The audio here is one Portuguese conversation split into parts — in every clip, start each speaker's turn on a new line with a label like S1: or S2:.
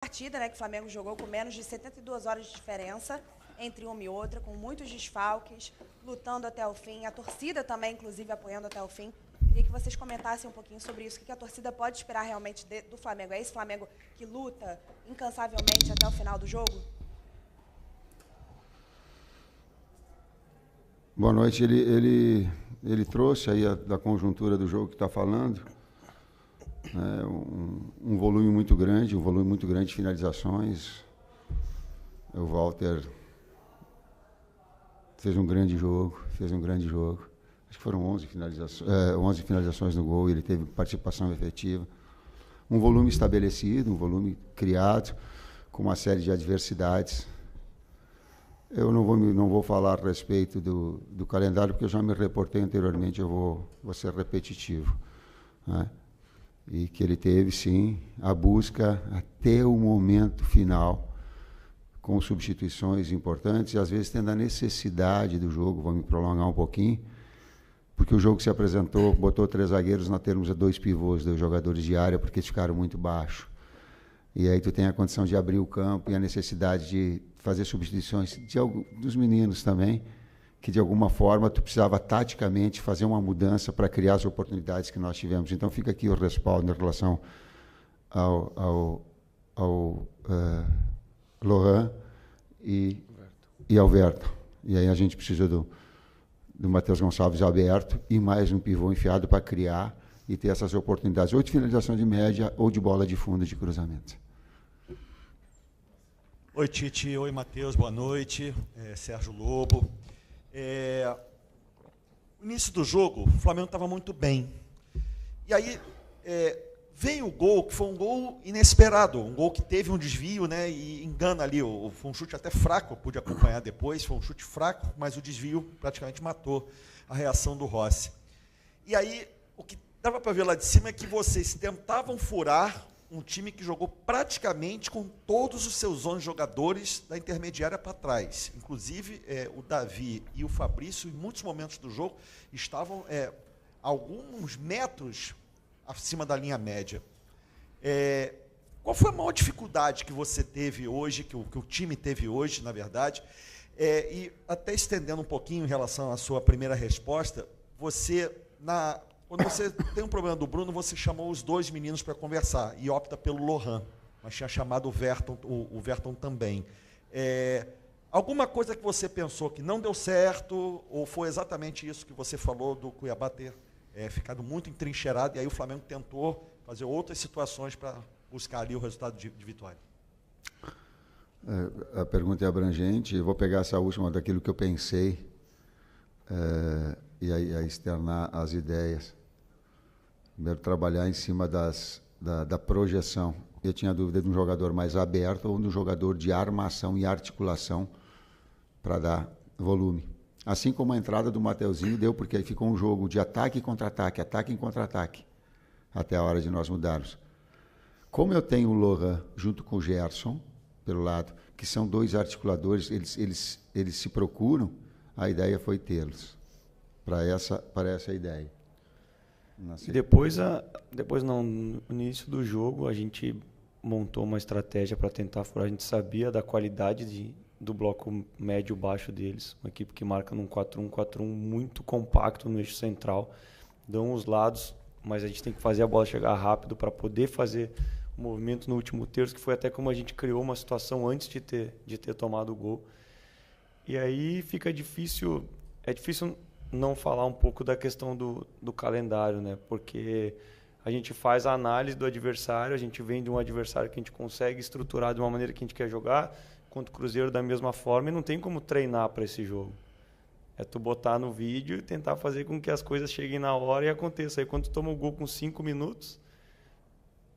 S1: partida, né, que o Flamengo jogou com menos de 72 horas de diferença entre uma e outra, com muitos desfalques, lutando até o fim, a torcida também, inclusive, apoiando até o fim. Queria que vocês comentassem um pouquinho sobre isso, o que a torcida pode esperar realmente do Flamengo. É esse Flamengo que luta incansavelmente até o final do jogo?
S2: Boa noite. Ele trouxe aí da conjuntura do jogo que está falando, né, um volume muito grande de finalizações. O Walter fez um grande jogo. Acho que foram 11 finalizações no gol, ele teve participação efetiva. Um volume estabelecido, um volume criado, com uma série de adversidades. Eu não vou falar a respeito do calendário, porque eu já me reportei anteriormente, eu vou ser repetitivo, né? E que ele teve, sim, a busca até o momento final, com substituições importantes, e às vezes tendo a necessidade do jogo, vou me prolongar um pouquinho, porque o jogo se apresentou, botou 3 zagueiros, nós temos 2 pivôs, 2 jogadores de área, porque eles ficaram muito baixos. E aí tu tem a condição de abrir o campo e a necessidade de fazer substituições dos meninos também, que de alguma forma tu precisava taticamente fazer uma mudança para criar as oportunidades que nós tivemos. Então fica aqui o respaldo em relação ao Lohan e ao Verto. E aí a gente precisa do Matheus Gonçalves aberto e mais um pivô enfiado para criar e ter essas oportunidades, ou de finalização de média ou de bola de fundo de cruzamento.
S3: Oi, Tite. Oi, Matheus. Boa noite. Sérgio Lobo. No início do jogo, o Flamengo estava muito bem. E aí veio o gol, que foi um gol inesperado, um gol que teve um desvio, né, e engana ali. Foi um chute até fraco, eu pude acompanhar depois, foi um chute fraco, mas o desvio praticamente matou a reação do Rossi. E aí, o que dava para ver lá de cima é que vocês tentavam furar um time que jogou praticamente com todos os seus 11 jogadores da intermediária para trás. Inclusive, o Davi e o Fabrício, em muitos momentos do jogo, estavam alguns metros acima da linha média. Qual foi a maior dificuldade que você teve hoje, que o time teve hoje, na verdade? E até estendendo um pouquinho em relação à sua primeira resposta, quando você tem um problema do Bruno, você chamou os 2 meninos para conversar e opta pelo Lohan, mas tinha chamado o Verton também. Alguma coisa que você pensou que não deu certo, ou foi exatamente isso que você falou do Cuiabá ter ficado muito entrincheirado, e aí o Flamengo tentou fazer outras situações para buscar ali o resultado de vitória?
S2: A pergunta é abrangente, eu vou pegar essa última daquilo que eu pensei e aí externar as ideias. Primeiro, trabalhar em cima da projeção. Eu tinha dúvida de um jogador mais aberto ou de um jogador de armação e articulação para dar volume. Assim como a entrada do Mateuzinho deu, porque aí ficou um jogo de ataque e contra-ataque, ataque e contra-ataque, até a hora de nós mudarmos. Como eu tenho o Lohan junto com o Gerson, pelo lado, que são 2 articuladores, eles se procuram, a ideia foi tê-los para essa ideia.
S4: E depois no início do jogo, a gente montou uma estratégia para tentar furar. A gente sabia da qualidade do bloco médio-baixo deles, uma equipe que marca num 4-1-4-1 muito compacto no eixo central, dão os lados, mas a gente tem que fazer a bola chegar rápido para poder fazer o movimento no último terço, que foi até como a gente criou uma situação antes de ter tomado o gol. E aí fica difícil, é difícil não falar um pouco da questão do calendário, né? Porque a gente faz a análise do adversário, a gente vem de um adversário que a gente consegue estruturar de uma maneira que a gente quer jogar, contra o Cruzeiro da mesma forma, e não tem como treinar para esse jogo. É tu botar no vídeo e tentar fazer com que as coisas cheguem na hora e aconteça. Aí quando tu toma o gol com 5 minutos,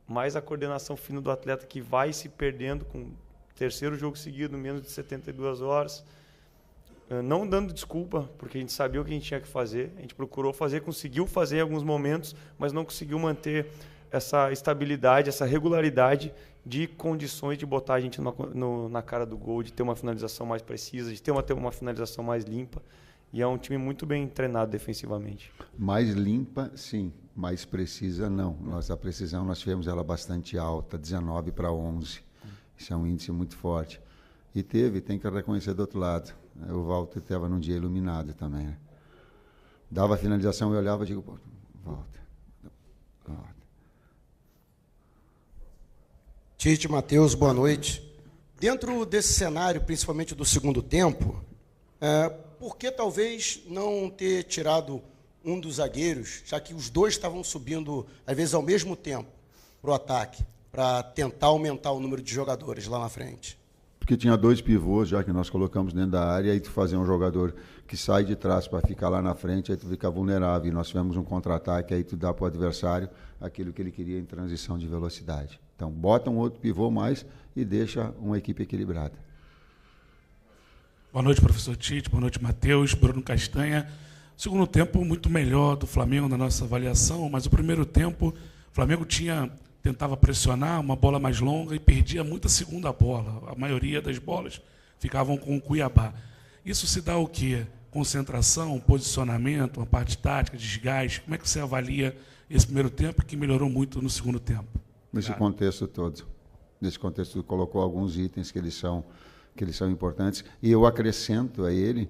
S4: mais a coordenação fina do atleta que vai se perdendo com o 3º jogo seguido, menos de 72 horas, não dando desculpa, porque a gente sabia o que a gente tinha que fazer, a gente procurou fazer, conseguiu fazer em alguns momentos, mas não conseguiu manter essa estabilidade, essa regularidade de condições de botar a gente na cara do gol, de ter uma finalização mais precisa, de ter uma finalização mais limpa. E é um time muito bem treinado defensivamente.
S2: Mais limpa, sim. Mais precisa, não. A precisão, nós tivemos ela bastante alta, 19 para 11. Isso é um índice muito forte. E tem que reconhecer do outro lado. O Walter estava num dia iluminado também. Né? Dava a finalização, eu olhava e digo, pô, volta.
S5: Tite, Matheus, boa noite. Dentro desse cenário, principalmente do segundo tempo, por que talvez não ter tirado um dos zagueiros, já que os dois estavam subindo, às vezes, ao mesmo tempo, para o ataque, para tentar aumentar o número de jogadores lá na frente?
S2: Porque tinha 2 pivôs, já que nós colocamos dentro da área, e aí tu fazer um jogador que sai de trás para ficar lá na frente, aí tu fica vulnerável. E nós tivemos um contra-ataque, aí tu dá para o adversário aquilo que ele queria em transição de velocidade. Então, bota um outro pivô mais e deixa uma equipe equilibrada.
S6: Boa noite, professor Tite. Boa noite, Matheus. Bruno Castanha. Segundo tempo, muito melhor do Flamengo na nossa avaliação, mas o primeiro tempo, o Flamengo tentava pressionar uma bola mais longa e perdia muita segunda bola. A maioria das bolas ficavam com o Cuiabá. Isso se dá o quê? Concentração, posicionamento, uma parte tática, desgaste. Como é que você avalia esse primeiro tempo que melhorou muito no segundo tempo?
S2: Nesse contexto todo. Nesse contexto, tu colocou alguns itens que eles são importantes. E eu acrescento a ele,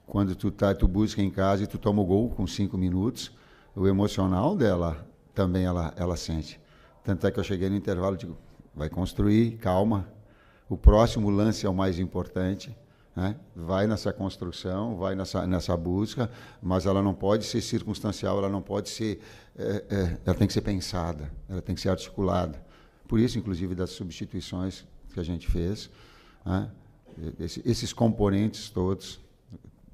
S2: quando tu busca em casa e tu toma o gol com 5 minutos, o emocional dela também ela sente. Tanto é que eu cheguei no intervalo e digo, vai construir, calma. O próximo lance é o mais importante. Né? Vai nessa construção, vai nessa busca, mas ela não pode ser circunstancial, ela não pode ser... ela tem que ser pensada, ela tem que ser articulada. Por isso, inclusive, das substituições que a gente fez, né? Esses componentes todos,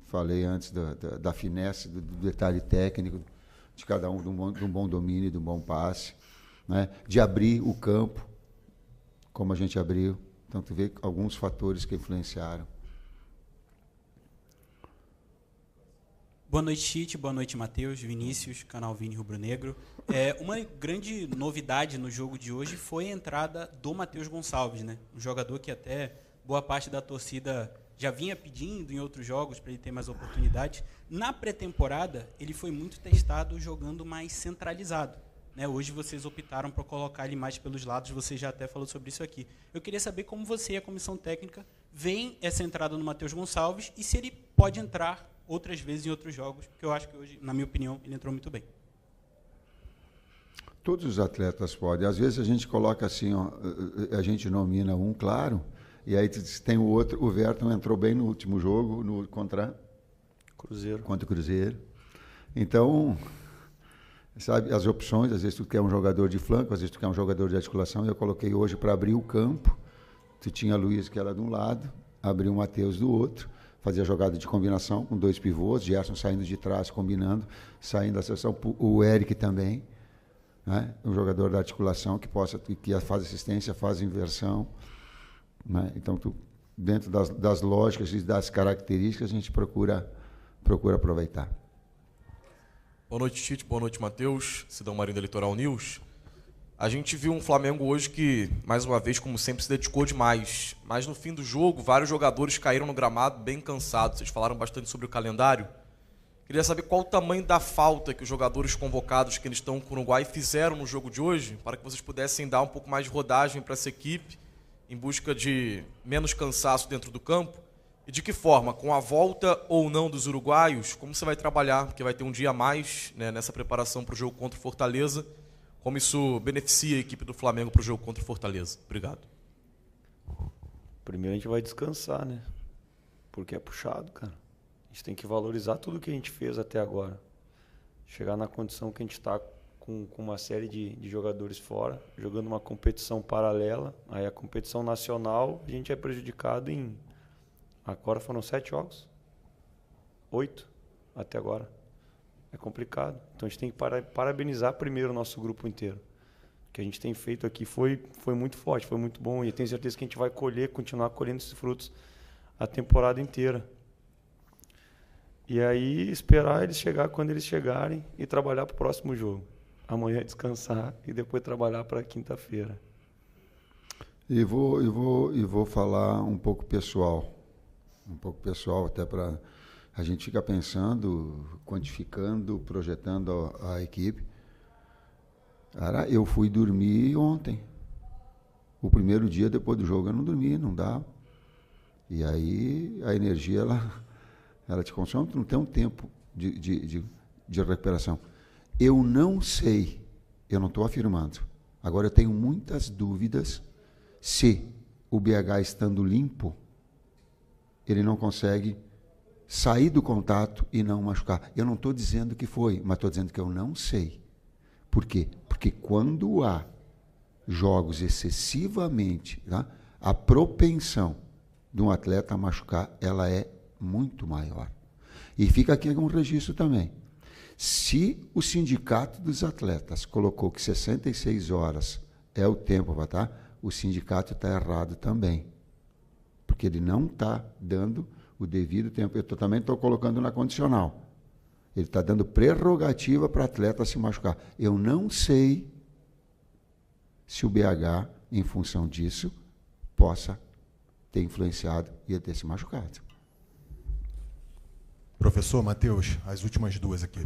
S2: falei antes da finesse, do detalhe técnico, de cada um, de um bom domínio, de um bom passe, né? De abrir o campo, como a gente abriu. Então, tu vê alguns fatores que influenciaram.
S7: Boa noite, Tite. Boa noite, Matheus, Vinícius, canal Vini Rubro Negro. Uma grande novidade no jogo de hoje foi a entrada do Matheus Gonçalves, né? Um jogador que até boa parte da torcida já vinha pedindo em outros jogos para ele ter mais oportunidades. Na pré-temporada, ele foi muito testado jogando mais centralizado. Né? Hoje vocês optaram por colocar ele mais pelos lados, você já até falou sobre isso aqui. Eu queria saber como você e a comissão técnica veem essa entrada no Matheus Gonçalves e se ele pode entrar outras vezes em outros jogos, porque eu acho que hoje, na minha opinião, ele entrou muito bem.
S2: Todos os atletas podem. Às vezes a gente coloca assim, ó, a gente nomina um, claro, e aí tem o outro. O Verton entrou bem no último jogo contra o Cruzeiro. Então, sabe, as opções, às vezes tu quer um jogador de flanco, às vezes tu quer um jogador de articulação. Eu coloquei hoje para abrir o campo. Tu tinha Luiz, que era de um lado, abriu o Matheus do outro. Fazia jogada de combinação com 2 pivôs, Gerson saindo de trás, combinando, saindo da sessão, o Eric também, né? Um jogador da articulação que faz assistência, faz inversão. Né? Então, dentro das lógicas e das características, a gente procura aproveitar.
S8: Boa noite, Tite. Boa noite, Matheus. Cidão Marinho da Litoral News. A gente viu um Flamengo hoje que, mais uma vez, como sempre, se dedicou demais. Mas no fim do jogo, vários jogadores caíram no gramado bem cansados. Vocês falaram bastante sobre o calendário. Queria saber qual o tamanho da falta que os jogadores convocados que eles estão com o Uruguai fizeram no jogo de hoje, para que vocês pudessem dar um pouco mais de rodagem para essa equipe, em busca de menos cansaço dentro do campo. E de que forma, com a volta ou não dos uruguaios, como você vai trabalhar? Porque vai ter um dia a mais, né, nessa preparação para o jogo contra o Fortaleza. Como isso beneficia a equipe do Flamengo para o jogo contra o Fortaleza? Obrigado.
S4: Primeiro a gente vai descansar, né? Porque é puxado, cara. A gente tem que valorizar tudo que a gente fez até agora. Chegar na condição que a gente está com uma série de jogadores fora, jogando uma competição paralela. Aí a competição nacional, a gente é prejudicado em... Agora foram 7 jogos. 8 até agora. É complicado. Então a gente tem que parabenizar primeiro o nosso grupo inteiro. O que a gente tem feito aqui foi muito forte, foi muito bom. E eu tenho certeza que a gente vai continuar colhendo esses frutos a temporada inteira. E aí esperar eles chegar quando eles chegarem e trabalhar para o próximo jogo. Amanhã descansar e depois trabalhar para quinta-feira.
S2: E vou falar um pouco pessoal. Até para... A gente fica pensando, quantificando, projetando a equipe. Cara, eu fui dormir ontem. O primeiro dia, depois do jogo, eu não dormi, não dava. E aí a energia, ela te consome, tu não tem um tempo de recuperação. Eu não sei, eu não estou afirmando. Agora, eu tenho muitas dúvidas se o BH estando limpo, ele não consegue sair do contato e não machucar. Eu não estou dizendo que foi, mas estou dizendo que eu não sei. Por quê? Porque quando há jogos excessivamente, tá, a propensão de um atleta a machucar, ela é muito maior. E fica aqui um registro também. Se o sindicato dos atletas colocou que 66 horas é o tempo, tá? O sindicato está errado também. Porque ele não está dando o devido tempo. Eu também estou colocando na condicional. Ele está dando prerrogativa para o atleta se machucar. Eu não sei se o BH, em função disso, possa ter influenciado e ter se machucado.
S9: Professor Matheus, as últimas duas aqui.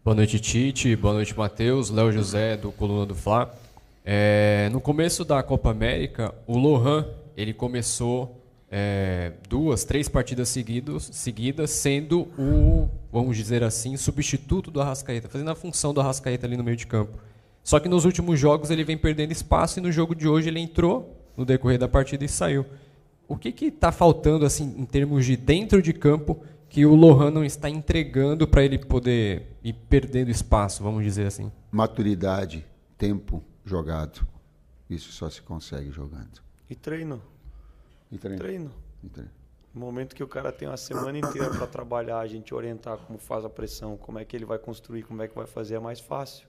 S10: Boa noite, Tite. Boa noite, Matheus. Léo José, do Coluna do Fla. No começo da Copa América, o Lohan, ele começou 2, 3 partidas seguidas, sendo o, vamos dizer assim, substituto do Arrascaeta, fazendo a função do Arrascaeta ali no meio de campo. Só que nos últimos jogos ele vem perdendo espaço e no jogo de hoje ele entrou no decorrer da partida e saiu. O que está faltando assim, em termos de dentro de campo que o Lohan não está entregando para ele poder ir perdendo espaço, vamos dizer assim?
S2: Maturidade, tempo jogado. Isso só se consegue jogando.
S4: E treino.
S2: E treino.
S4: Treino.
S2: E treino.
S4: No momento que o cara tem uma semana inteira para trabalhar, a gente orientar como faz a pressão, como é que ele vai construir, como é que vai fazer, é mais fácil.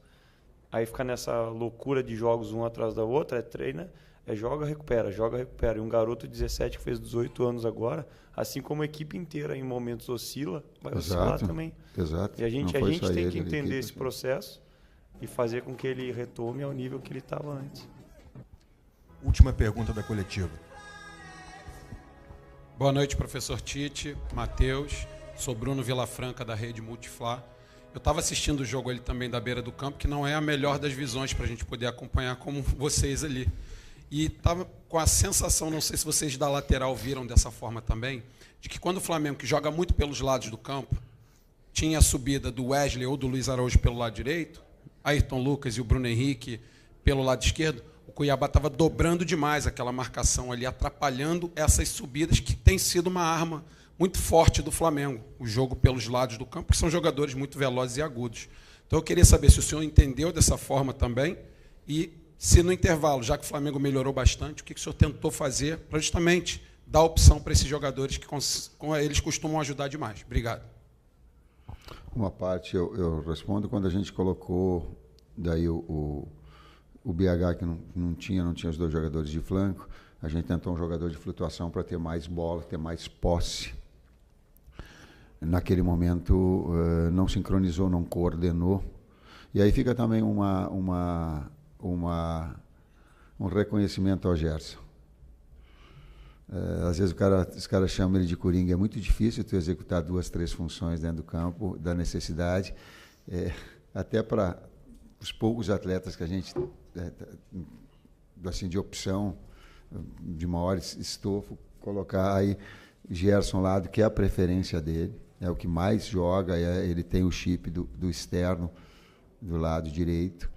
S4: Aí fica nessa loucura de jogos um atrás da outra, treina, joga, recupera, joga, recupera. E um garoto de 17 que fez 18 anos agora, assim como a equipe inteira em momentos oscila, vai oscilar também.
S2: Exato.
S4: E a gente tem que entender esse processo e fazer com que ele retome ao nível que ele estava antes.
S9: Última pergunta da coletiva.
S11: Boa noite, professor Tite, Matheus. Sou Bruno Vilafranca, da Rede Multiflá. Eu estava assistindo o jogo ali também da beira do campo, que não é a melhor das visões para a gente poder acompanhar como vocês ali. E estava com a sensação, não sei se vocês da lateral viram dessa forma também, de que quando o Flamengo, que joga muito pelos lados do campo, tinha a subida do Wesley ou do Luiz Araújo pelo lado direito, Ayrton Lucas e o Bruno Henrique pelo lado esquerdo, o Cuiabá estava dobrando demais aquela marcação ali, atrapalhando essas subidas, que tem sido uma arma muito forte do Flamengo, o jogo pelos lados do campo, que são jogadores muito velozes e agudos. Então eu queria saber se o senhor entendeu dessa forma também e se no intervalo, já que o Flamengo melhorou bastante, o que o senhor tentou fazer para justamente dar opção para esses jogadores que eles costumam ajudar demais. Obrigado.
S2: Uma parte eu respondo quando a gente colocou daí o BH que não tinha os dois jogadores de flanco, a gente tentou um jogador de flutuação para ter mais bola, ter mais posse. Naquele momento não sincronizou, não coordenou. E aí fica também um reconhecimento ao Gerson. Às vezes os caras chamam ele de coringa. É muito difícil tu executar 2, 3 funções dentro do campo, da necessidade. Até para os poucos atletas que a gente, assim, de opção, de maior estofo, colocar aí Gerson ao lado, que é a preferência dele, é o que mais joga, ele tem o chip do externo do lado direito.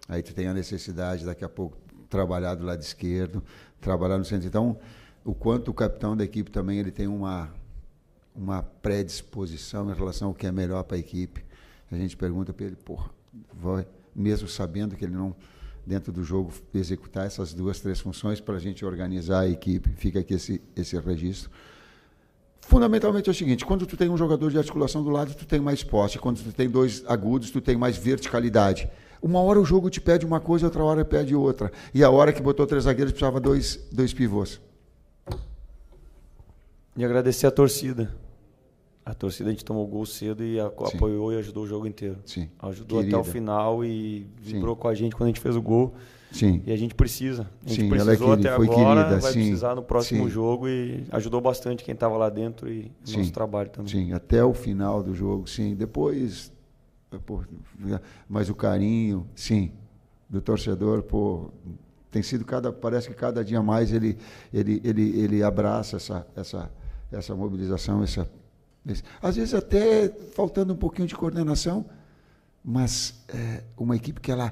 S2: Aí tu tem a necessidade, daqui a pouco, trabalhar do lado esquerdo, trabalhar no centro. Então, o quanto o capitão da equipe também ele tem uma predisposição em relação ao que é melhor para a equipe. A gente pergunta para ele, mesmo sabendo que ele não, dentro do jogo, executar essas 2, 3 funções para a gente organizar a equipe, fica aqui esse registro. Fundamentalmente é o seguinte, quando tu tem um jogador de articulação do lado, tu tem mais posse. Quando tu tem 2 agudos, tu tem mais verticalidade. Uma hora o jogo te pede uma coisa, outra hora pede outra. E a hora que botou 3 zagueiros, precisava 2 pivôs.
S4: E agradecer a torcida. A torcida, a gente tomou gol cedo e apoiou e ajudou o jogo inteiro.
S2: Sim.
S4: Ajudou até o final e vibrou com a gente quando a gente fez o gol.
S2: Sim.
S4: E a gente precisa. A gente
S2: sim,
S4: precisou até agora,
S2: querida,
S4: vai
S2: sim,
S4: precisar no próximo
S2: sim.
S4: jogo e ajudou bastante quem estava lá dentro e
S2: sim,
S4: nosso trabalho também.
S2: Sim, até o final do jogo, sim. Depois, mas o carinho, sim, do torcedor, tem sido parece que cada dia mais ele abraça essa mobilização, às vezes até faltando um pouquinho de coordenação, mas uma equipe que ela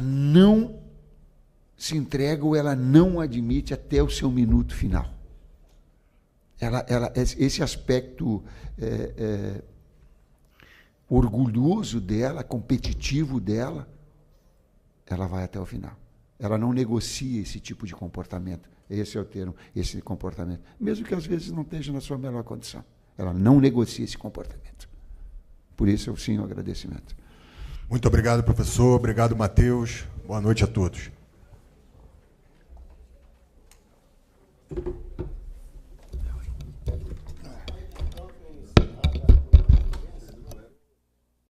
S2: não se entrega ou ela não admite até o seu minuto final. Esse aspecto orgulhoso dela, competitivo dela, ela vai até o final. Ela não negocia esse tipo de comportamento. Esse é o termo, esse comportamento. Mesmo que às vezes não esteja na sua melhor condição. Ela não negocia esse comportamento. Por isso, sim, o agradecimento.
S9: Muito obrigado, professor. Obrigado, Matheus. Boa noite a todos.